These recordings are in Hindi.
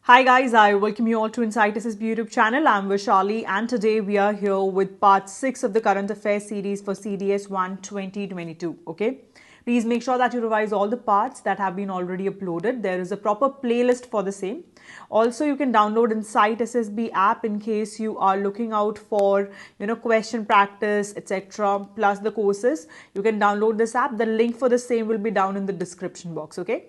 Hi guys, I welcome you all to Insight SSB YouTube channel. I'm Vishali and today we are here with part 6 of the current affairs series for CDS 1 2022. Okay, please make sure that you revise all the parts that have been already uploaded. There is a proper playlist for the same. Also, you can download Insight SSB app in case you are looking out for question practice, etc. plus the courses. You can download this app. The link for the same will be down in the description box. Okay.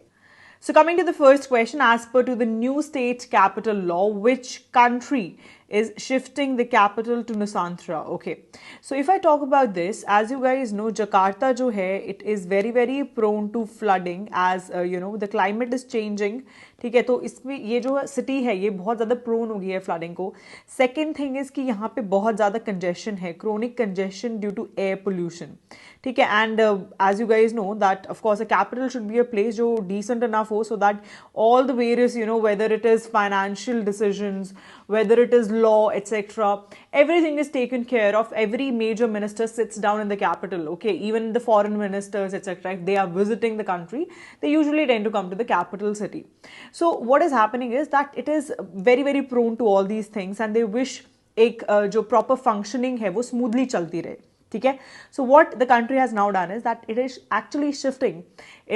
So coming to the first question, as per to the new state capital law, which country is shifting the capital to Nusantara? Okay. So if I talk about this, as you guys know, Jakarta jo hai, it is very prone to flooding as the climate is changing. ठीक है, तो इसमें ये जो सिटी है ये बहुत ज़्यादा प्रोन हो गई है फ्लडिंग को. सेकेंड थिंग इज़ कि यहाँ पे बहुत ज़्यादा कंजेशन है, chronic congestion due to air pollution. ठीक है, and as you guys know that of course a capital should be a place जो डिसेंट इनफ हो so that all the various whether it is financial decisions, whether it is law, etc. Everything is taken care of. Every major minister sits down in the capital. Okay, even the foreign ministers, etc. If they are visiting the country, they usually tend to come to the capital city. So what is happening is that it is very prone to all these things, and they wish एक जो proper functioning है वो smoothly चलती रहे. ठीक है, so what the country has now done is that it is actually shifting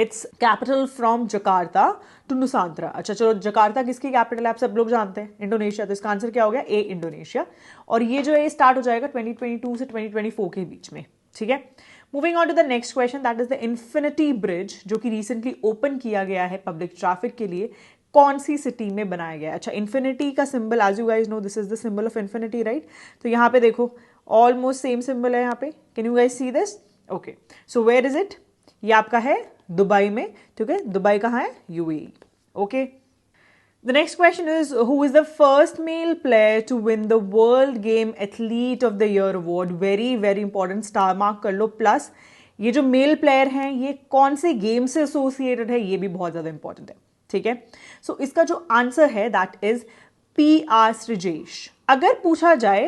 its capital from Jakarta to Nusantara. अच्छा चलो, जकार्ता किसकी कैपिटल है आप सब लोग जानते हैं, इंडोनेशिया. तो इसका आंसर क्या हो गया? ए, इंडोनेशिया. और ये जो है स्टार्ट हो जाएगा 2022 से 2024 के बीच में. ठीक है, moving on to the next question, that is the infinity bridge जो कि रिसेंटली ओपन किया गया है पब्लिक ट्रैफिक के लिए. कौन सी सिटी में बनाया गया है? अच्छा, इन्फिनिटी का symbol, as you guys know, this is the symbol of infinity, right? तो यहाँ पे देखो ऑलमोस्ट सेम सिंबल है यहाँ पे. Can you guys see this? Okay, so where is it? ये आपका है दुबई में. ठीक है, दुबई कहाँ है? UAE. Okay, the next question is, who is the first male player to win the World Game Athlete of the Year award? very important, star mark कर लो. प्लस ये जो मेल प्लेयर हैं ये कौन से गेम से एसोसिएटेड है, ये भी बहुत ज़्यादा इंपॉर्टेंट है. ठीक है, सो इसका जो आंसर है दैट इज PR श्रीजेश. अगर पूछा जाए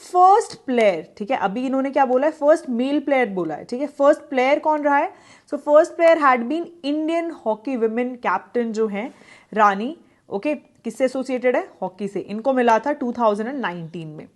फर्स्ट प्लेयर, ठीक है, अभी इन्होंने क्या बोला है? फर्स्ट मेल प्लेयर बोला है. ठीक है, फर्स्ट प्लेयर कौन रहा है? So first player had been Indian hockey women captain जो है रानी. ओके, किससे एसोसिएटेड है? हॉकी से. इनको मिला था 2019 में.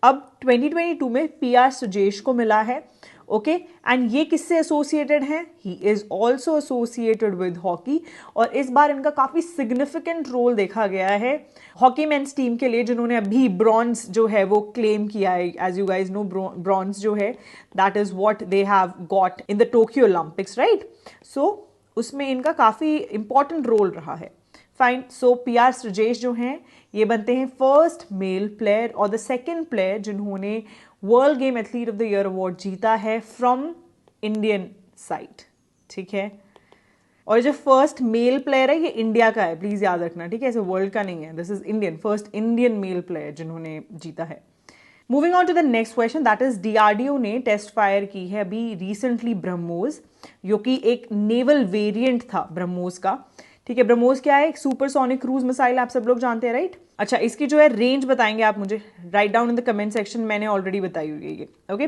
अब 2022 में PR सुजेश को मिला है. ओके, एंड ये किससे एसोसिएटेड है? He is also associated with hockey. और इस बार इनका काफी सिग्निफिकेंट रोल देखा गया है हॉकी मेंस टीम के लिए, जिन्होंने अभी ब्रॉन्ज जो है वो क्लेम किया है. As you guys know, bronze जो है that is what they have got in the Tokyo Olympics, right? So उसमें इनका काफी इंपॉर्टेंट रोल रहा है. फाइन, सो PR श्रीजेश जो हैं ये बनते हैं फर्स्ट मेल प्लेयर और द सेकेंड प्लेयर जिन्होंने world game athlete of the year award जीता है फ्रॉम इंडियन साइड. ठीक है, और जो फर्स्ट मेल प्लेयर है ये इंडिया का है, प्लीज याद रखना. ठीक है, ऐसे वर्ल्ड का नहीं है, this is Indian, first Indian male player जिन्होंने जीता है. Moving on to the next question, that is DRDO ने टेस्ट फायर की है अभी रिसेंटली ब्रह्मोस, जो कि एक नेवल वेरिएंट था ब्रह्मोस का. ठीक है, ब्रह्मोस क्या है? एक सुपरसोनिक क्रूज मिसाइल, आप सब लोग जानते हैं, राइट? अच्छा, इसकी जो है रेंज बताएंगे आप मुझे, write down in the comment section. मैंने ऑलरेडी बताई हुई है ये. ओके,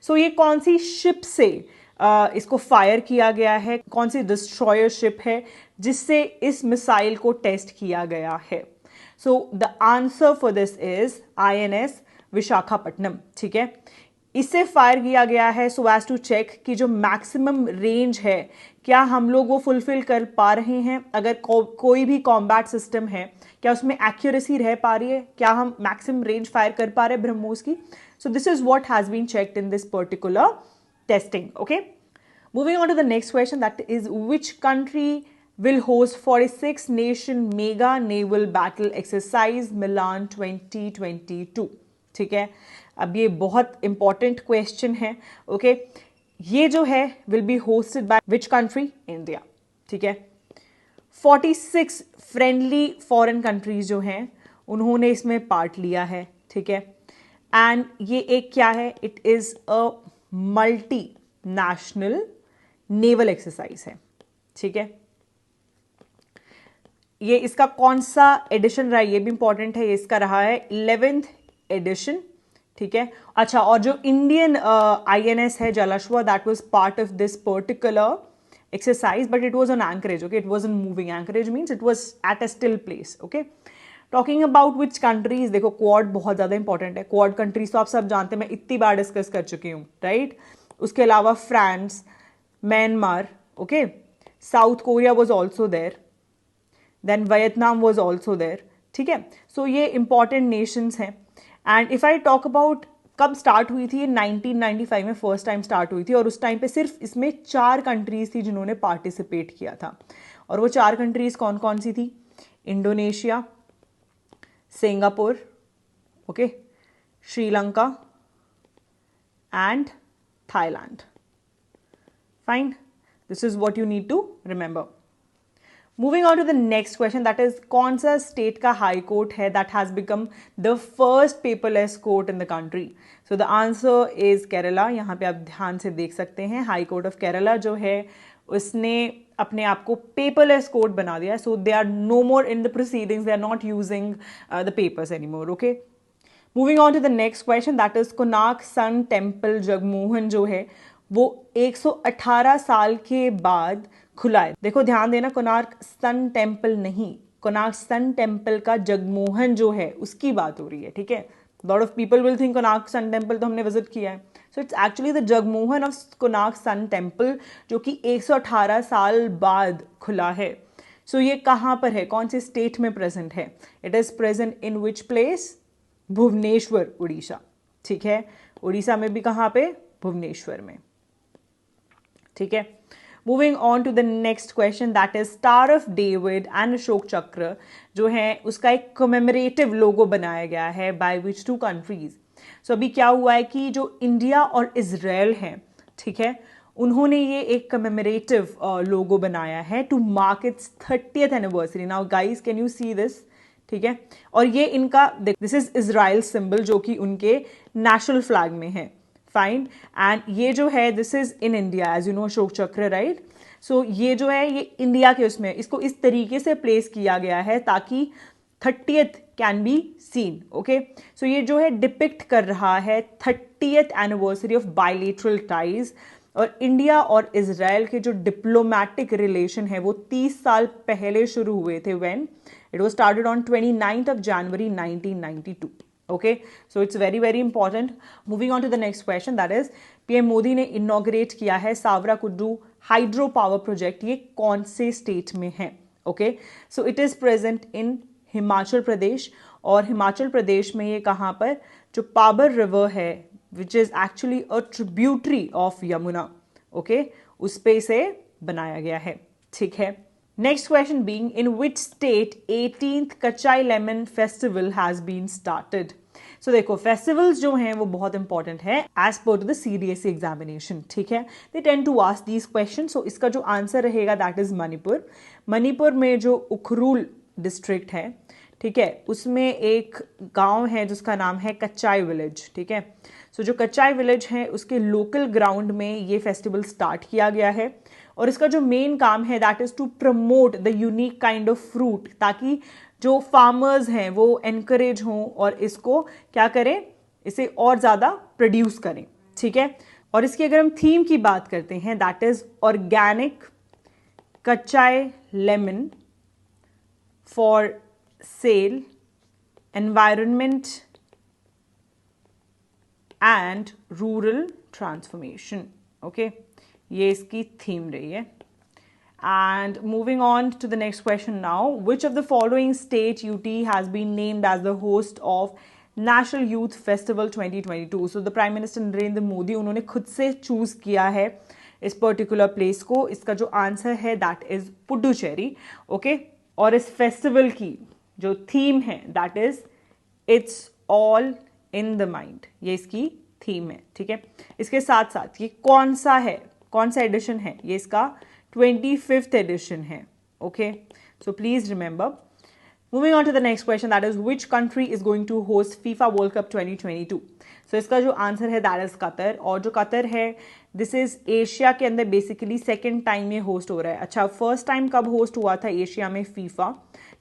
सो ये कौन सी शिप से इसको फायर किया गया है? कौन सी डिस्ट्रॉयर शिप है जिससे इस मिसाइल को टेस्ट किया गया है? सो the answer for this is INS Visakhapatnam. ठीक है, इससे फायर किया गया है सो एज टू चेक कि जो मैक्सिमम रेंज है क्या हम लोग वो फुलफिल कर पा रहे हैं. अगर कोई भी कॉम्बैट सिस्टम है क्या उसमें एक्यूरेसी रह पा रही है, क्या हम मैक्सिमम रेंज फायर कर पा रहे हैं ब्रह्मोस की. So this is what has been checked in this particular testing. Okay, moving on to the next question, that is which country will host 46th nation mega naval battle exercise Milan 2022. ठीक है, अब ये बहुत इंपॉर्टेंट क्वेश्चन है. ओके, ये जो है will be hosted by which country? India. ठीक है, 46 फ्रेंडली फॉरेन कंट्रीज जो हैं उन्होंने इसमें पार्ट लिया है. ठीक है, एंड ये एक क्या है? It is a multi national naval exercise है. ठीक है, ये इसका कौन सा एडिशन रहा है ये भी इंपॉर्टेंट है. इसका रहा है 11th एडिशन. ठीक है, अच्छा, और जो इंडियन INS है Jalashwa, that was part of this particular exercise, but it was on anchorage, okay? It wasn't moving. Anchorage means it was at a still place, okay? Talking about which countries, देखो क्वाड बहुत ज़्यादा इंपॉर्टेंट है. क्वाड कंट्रीज तो आप सब जानते हैं, मैं इतनी बार डिस्कस कर चुकी हूँ, राइट? उसके अलावा France, Myanmar, okay, South Korea was also there, then Vietnam was also there, ठीक है? सो ये इंपॉर्टेंट नेशंस हैं. And if I talk about कब स्टार्ट हुई थी, 1995 में फर्स्ट टाइम स्टार्ट हुई थी, और उस टाइम पे सिर्फ इसमें 4 कंट्रीज थी जिन्होंने पार्टिसिपेट किया था. और वो 4 कंट्रीज कौन कौन सी थी? Indonesia, Singapore, okay, Sri Lanka and Thailand. Fine, this is what you need to remember. Moving on to the next question, that is कौन सा स्टेट का हाई कोर्ट है that has become the first paperless court in the country? So the answer is Kerala. यहाँ पे आप ध्यान से देख सकते हैं, हाई कोर्ट ऑफ केरला जो है उसने अपने आप को पेपरलेस कोर्ट बना दिया. So they are no more in the proceedings, they are not using the papers anymore, okay? Moving on to the next question, that is Konark sun temple Jagmohan जो है वो 118 साल के बाद खुला है. देखो ध्यान देना, कोणार्क सन टेम्पल नहीं, कोणार्क सन टेम्पल का जगमोहन जो है उसकी बात हो रही है, ठीक है? Lot of people will think Konark sun temple तो हमने विजिट किया है. So it's actually the Jagmohan of Konark sun temple जो कि 118 साल बाद खुला है. सो ये कहाँ पर है, कौन से स्टेट में प्रेजेंट है? It is present in which place? Bhubaneswar, Odisha, ठीक है? उड़ीसा में भी कहाँ पे? भुवनेश्वर में, ठीक है? Moving on to the next question, that is star of David and Ashok Chakra जो है उसका एक कमेमोरेटिव लोगो बनाया गया है बाय विच 2 कंट्रीज? सो अभी क्या हुआ है कि जो इंडिया और इजराइल हैं, ठीक है, उन्होंने ये एक कमेमोरेटिव लोगो बनाया है to mark its 30th anniversary. Now guys, can you see this? ठीक है, और ये इनका, दिस इज इजराइल सिंबल जो कि उनके नेशनल फ्लैग में है. फाइन, एंड ये जो है this is in India, as you know, Ashok Chakra, right? So ये जो है ये इंडिया के उसमें, इसको इस तरीके से प्लेस किया गया है ताकि 30th can be seen, okay? So ये जो है डिपिक्ट कर रहा है 30th anniversary of bilateral ties. और इंडिया और इजराइल के जो डिप्लोमैटिक रिलेशन है वो 30 साल पहले शुरू हुए थे, when it was started on 29th of January 1992. Okay, so it's very very important. Moving on to the next question, that is PM Modi ने इनॉग्रेट किया है सावरा कुड्डू हाइड्रो पावर प्रोजेक्ट. ये कौन से स्टेट में है? Okay, so it is present in Himachal Pradesh. और हिमाचल प्रदेश में ये कहाँ पर? जो पाबर रिवर है which is actually a tributary of Yamuna, okay, उस पे इसे बनाया गया है, ठीक है? Next question being, in which state 18th Kachai lemon festival has been started? So देखो, फेस्टिवल्स जो हैं वो बहुत इंपॉर्टेंट है as per the CDSE examination, ठीक है? They tend to ask these question. So इसका जो आंसर रहेगा दैट इज मणिपुर. मणिपुर में जो उखरूल डिस्ट्रिक्ट है, ठीक है, उसमें एक गांव है जिसका नाम है कच्चाई विलेज, ठीक है? सो जो कच्चाई विलेज है उसके लोकल ग्राउंड में ये फेस्टिवल स्टार्ट किया गया है. और इसका जो मेन काम है that is to promote the unique kind of fruit, ताकि जो फार्मर्स हैं वो एनकरेज हों और इसको क्या करें, इसे और ज़्यादा प्रोड्यूस करें, ठीक है? और इसकी अगर हम थीम की बात करते हैं that is organic Kachai lemon for sale, environment and rural transformation, okay? ये इसकी थीम रही है. And moving on to the next question now, which of the following state UT has been named as the host of national youth festival 2022? So the prime minister Narendra Modi उन्होंने खुद से चूज किया है इस पर्टिकुलर प्लेस को. इसका जो आंसर है दैट इज पुडुचेरी, ओके? और इस फेस्टिवल की जो थीम है that is it's all in the mind, ये इसकी थीम है, ठीक है? इसके साथ साथ ये कौन सा है, कौन सा एडिशन है? ये इसका 25th एडिशन है, okay? So please remember. Moving on to the next question, that is which country is going to host FIFA World Cup 2022? सो इसका जो आंसर है दैट इज कतर. और जो कतर है दिस इज एशिया के अंदर बेसिकली सेकेंड टाइम ये होस्ट हो रहा है. अच्छा, फर्स्ट टाइम कब होस्ट हुआ था एशिया में फीफा,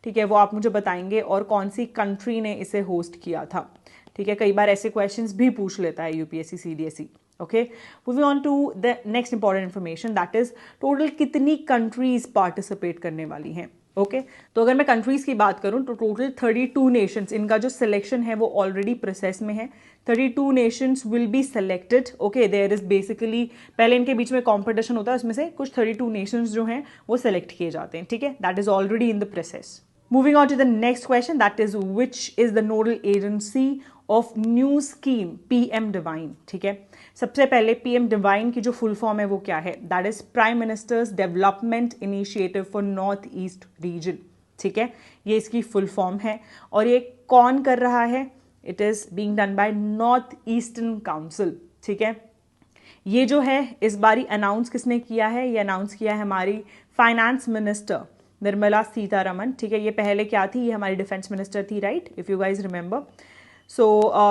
ठीक है, वो आप मुझे बताएंगे, और कौन सी कंट्री ने इसे होस्ट किया था, ठीक है? कई बार ऐसे क्वेश्चंस भी पूछ लेता है UPSC CDSE, Okay, moving on to the next important information, that is total कितनी countries participate करने वाली हैं. ओके तो अगर मैं कंट्रीज की बात करूं तो टोटल 32 नेशंस, इनका जो सिलेक्शन है वो ऑलरेडी प्रोसेस में है. 32 nations will be selected. Okay, there is basically पहले इनके बीच में कंपटीशन होता है, उसमें से कुछ 32 नेशंस जो हैं वो सेलेक्ट किए जाते हैं. ठीक है, that is already in the process. Moving on to the next question, that is which is the nodal agency of new scheme PM Divine. ठीक है, सबसे पहले PM Divine की जो फुल फॉर्म है वो क्या है? That is prime ministers development initiative for north east region. ठीक है, ये इसकी फुल फॉर्म है. और ये कौन कर रहा है? It is being done by north eastern council. ठीक है, ये जो है इस बारी अनाउंस किसने किया है? ये अनाउंस किया है हमारी फाइनेंस मिनिस्टर निर्मला सीतारमन. ठीक है, ये पहले क्या थी? ये हमारी डिफेंस मिनिस्टर थी, right, if you guys remember. So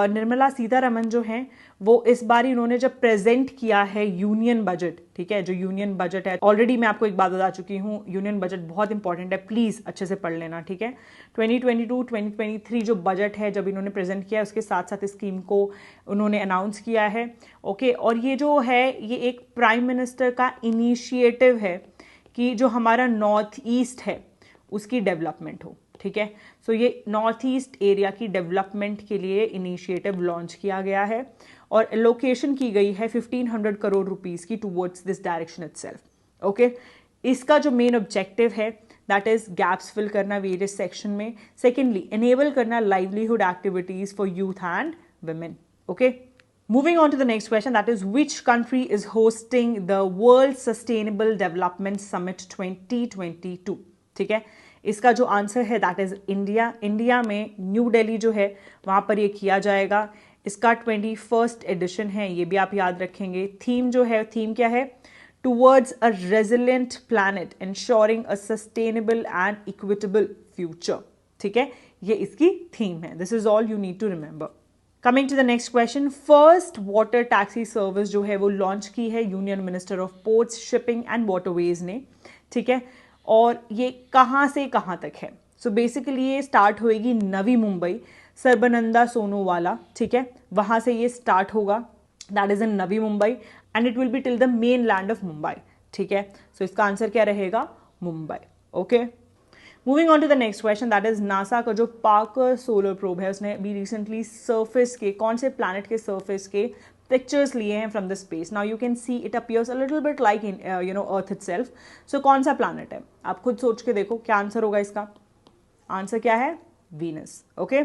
Nirmala Sitharaman जो हैं वो इस बार इन्होंने जब प्रेजेंट किया है यूनियन बजट. ठीक है, जो यूनियन बजट है, ऑलरेडी मैं आपको एक बात बता चुकी हूँ, यूनियन बजट बहुत इंपॉर्टेंट है, प्लीज अच्छे से पढ़ लेना. ठीक है, 2022-2023 जो बजट है जब इन्होंने प्रेजेंट किया उसके साथ साथ स्कीम को उन्होंने अनाउंस किया है. ओके, और ये जो है ये एक प्राइम मिनिस्टर का इनिशिएटिव है कि जो हमारा नॉर्थ ईस्ट है उसकी डेवलपमेंट हो. ठीक है, सो ये नॉर्थ ईस्ट एरिया की डेवलपमेंट के लिए इनिशिएटिव लॉन्च किया गया है और एलोकेशन की गई है 1500 करोड़ रुपीस की towards this direction itself. Okay, इसका जो मेन ऑब्जेक्टिव है दैट इज गैप्स फिल करना वेरियस सेक्शन में. सेकेंडली, एनेबल करना livelihood activities for youth and women. Okay, moving on to the next question, that is which country is hosting the World Sustainable Development Summit 2022. ठीक है, इसका जो आंसर है दैट इज इंडिया. इंडिया में न्यू दिल्ली जो है वहां पर ये किया जाएगा. इसका 21st एडिशन है, ये भी आप याद रखेंगे. थीम जो है, थीम क्या है? Towards a resilient planet ensuring a sustainable and equitable future. ठीक है, ये इसकी थीम है. This is all you need to remember. Coming to the next question, first water taxi service जो है वो लॉन्च की है union minister of ports, shipping and waterways ने. ठीक है, और ये कहाँ से कहाँ तक है? सो बेसिकली ये स्टार्ट होएगी नवी मुंबई, सर्बानंदा सोनोवाला. ठीक है, वहाँ से ये स्टार्ट होगा, that is in Navi Mumbai, and it will be till the mainland of Mumbai. ठीक है, सो इसका आंसर क्या रहेगा? Mumbai. Okay, moving on to the next question, that is NASA का जो पार्कर सोलर प्रोब है उसने अभी रिसेंटली सर्फेस के कौन से प्लैनेट के सर्फेस के पिक्चर्स लिए हैं from the space. Now you can see it appears a little bit like in earth itself. So कौन सा प्लैनेट है? आप खुद सोच के देखो क्या आंसर होगा इसका. आंसर क्या है? Venus. Okay,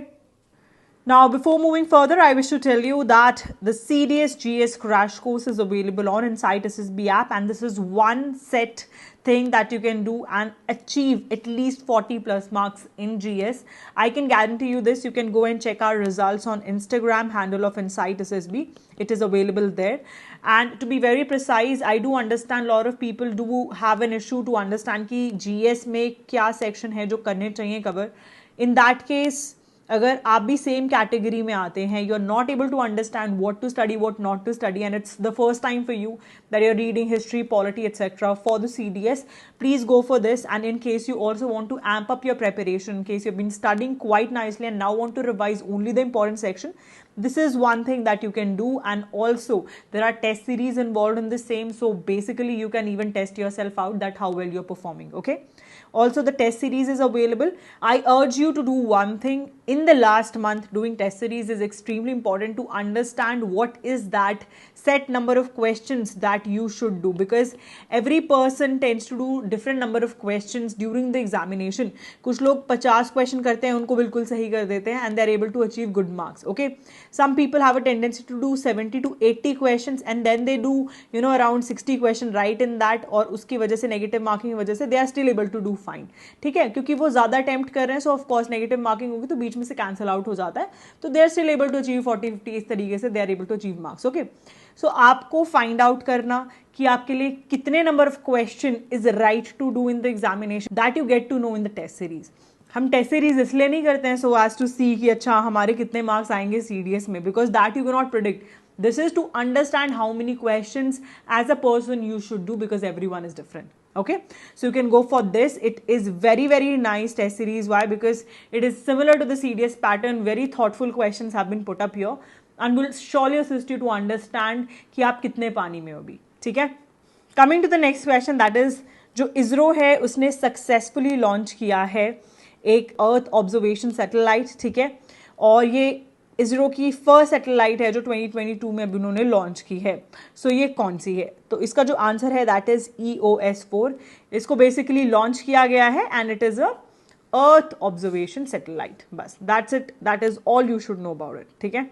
now before moving further I wish to tell you that the CDS GS crash course is available on Insight SSB app, and this is one set thing that you can do and achieve at least 40 plus marks in GS. I can guarantee you this. You can go and check our results on Instagram handle of Insight SSB. It is available there. And to be very precise, I do understand a lot of people do have an issue to understand कि GS में क्या section है जो करने चाहिए cover. In that case, अगर आप भी सेम कैटेगरी में आते हैं, you are not able to understand what to study, what not to study, and it's the first time for you that you are reading history, polity etcetera for the CDS, please go for this. And in case you also want to amp up your preparation, in case you've been studying quite nicely and now want to revise only the important section, this is one thing that you can do. And also there are test series involved in the same, so basically you can even test yourself out that how well you're performing. Okay, also the test series is available. I urge you to do one thing. In the last month, doing test series is extremely important to understand what is that set number of questions that you should do, because every person tends to do different number of questions during the examination. कुछ लोग 50 क्वेश्चन करते हैं, उनको बिल्कुल सही कर देते हैं, and they are able to achieve good marks. Okay, some people have a tendency to do 70 to 80 questions and then they do around 60 question right in that, और उसकी वजह से नेगेटिव मार्किंग की वजह से they are still able to do fine. ठीक है, क्योंकि वो ज्यादा अटेम्प्ट कर रहे हैं, सो ऑफ कोर्स नेगेटिव मार्किंग होगी तो बीच में से कैंसिल आउट हो जाता है, तो they are still able to achieve 40-50, इस तरीके से they are able to achieve marks. Okay, so आपको फाइंड आउट करना कि आपके लिए कितने number of question is right to do in the examination, that you get to know in the test series. हम टेस्ट सीरीज इसलिए नहीं करते हैं सो एज टू सी कि अच्छा हमारे कितने मार्क्स आएंगे CDS में, because that you can not predict. This is to understand how many questions as a person you should do, because everyone is different. Okay, so you can go for this. It is very, very nice test series. Why? Because it is similar to the CDS pattern. Very thoughtful questions have been put up here. and will surely assist you to understand कि आप कितने पानी में हो अभी, ठीक है। Coming to the next question, that is जो इसरो है उसने सक्सेसफुली लॉन्च किया है एक अर्थ ऑब्जर्वेशन सैटेलाइट, ठीक है, और ये इसरो की फर्स्ट सैटेलाइट है जो 2022 में अभी उन्होंने लॉन्च की है। सो ये कौन सी है? तो इसका जो आंसर है दैट इज EOS-4। इसको बेसिकली लॉन्च किया गया है and it is a earth observation satellite. बस that's it, that is all you should know about it, ठीक है।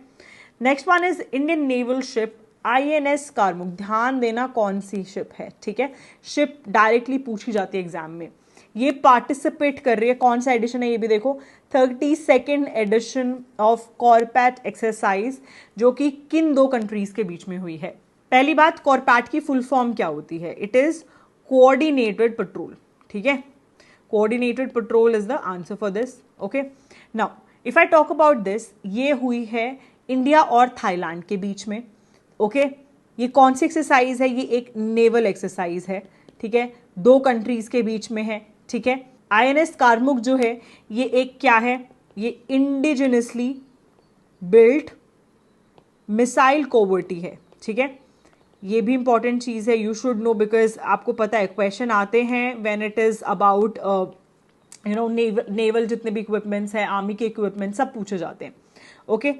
Next one is Indian naval ship INS Karmuk. ध्यान देना कौन सी शिप है, ठीक है, शिप डायरेक्टली पूछी जाती है एग्जाम में। ये पार्टिसिपेट कर रही है, कौन सा एडिशन है ये भी देखो, 32nd एडिशन ऑफ कॉर्पैट एक्सरसाइज, जो कि किन दो कंट्रीज के बीच में हुई है। पहली बात, कॉर्पैट की फुल फॉर्म क्या होती है? इट इज कोऑर्डिनेटेड पेट्रोल, ठीक है, coordinated petrol is the answer for this, okay. Now if I talk about this, ये हुई है इंडिया और थाईलैंड के बीच में, ओके। ये कौन सी एक्सरसाइज है? ये एक नेवल एक्सरसाइज है, ठीक है, दो कंट्रीज के बीच में है, ठीक है। INS कारमुक जो है ये एक क्या है? ये इंडिजिनसली बिल्ट मिसाइल कोवर्टी है, ठीक है। ये भी इंपॉर्टेंट चीज है, यू शुड नो, बिकॉज आपको पता है क्वेश्चन आते हैं when it is about you know naval जितने भी इक्विपमेंट्स हैं, आर्मी के इक्विपमेंट सब पूछे जाते हैं, ओके।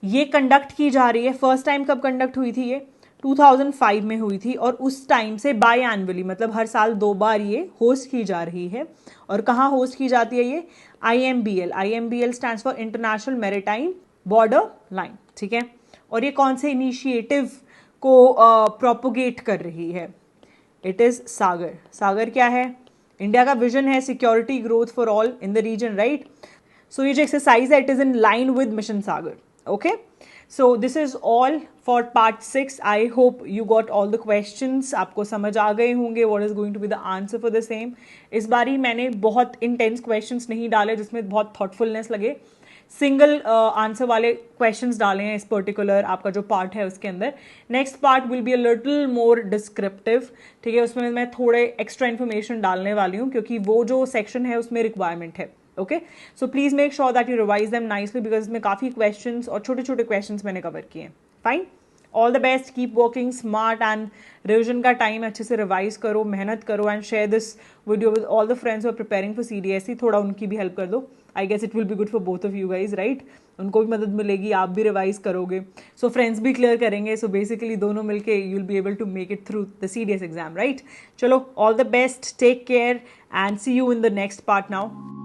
ये कंडक्ट की जा रही है, फर्स्ट टाइम कब कंडक्ट हुई थी? ये 2005 में हुई थी, और उस टाइम से बाई एनुअली, मतलब हर साल 2 बार ये होस्ट की जा रही है। और कहाँ होस्ट की जाती है ये? IMBL stands for international maritime border line, ठीक है। और ये कौन से इनिशिएटिव को प्रोपोगेट कर रही है? इट इज सागर। सागर क्या है? इंडिया का विजन है security growth for all in the region, right. So ये जो एक्सरसाइज है it is in line with mission Sagar, okay, so this is all for part 6. I hope you got all the questions. आपको समझ आ गए होंगे what is going to be the answer for the same. इस बार ही मैंने बहुत intense questions नहीं डाले जिसमें बहुत thoughtfulness लगे, सिंगल आंसर वाले क्वेश्चंस डाले हैं इस पर्टिकुलर आपका जो पार्ट है उसके अंदर। Next part will be a little more descriptive, ठीक है, उसमें मैं थोड़े एक्स्ट्रा इन्फॉर्मेशन डालने वाली हूँ क्योंकि वो जो सेक्शन है उसमें रिक्वायरमेंट है, okay. So please make sure that you revise them nicely because इसमें काफी क्वेश्चंस और छोटे छोटे क्वेश्चंस मैंने कवर किए हैं। Fine, all the best, keep working smart and revision का टाइम अच्छे से रिवाइज करो, मेहनत करो and share this video with all the friends who are preparing for CDSE। थोड़ा उनकी भी हेल्प कर दो, I guess it will be good for both of you guys, right. उनको भी मदद मिलेगी, आप भी रिवाइज करोगे, सो फ्रेंड्स भी क्लियर करेंगे, सो बेसिकली दोनों मिलके you will be able to make it through the CDS exam, right. चलो, all the best, take care and see you in the next part now.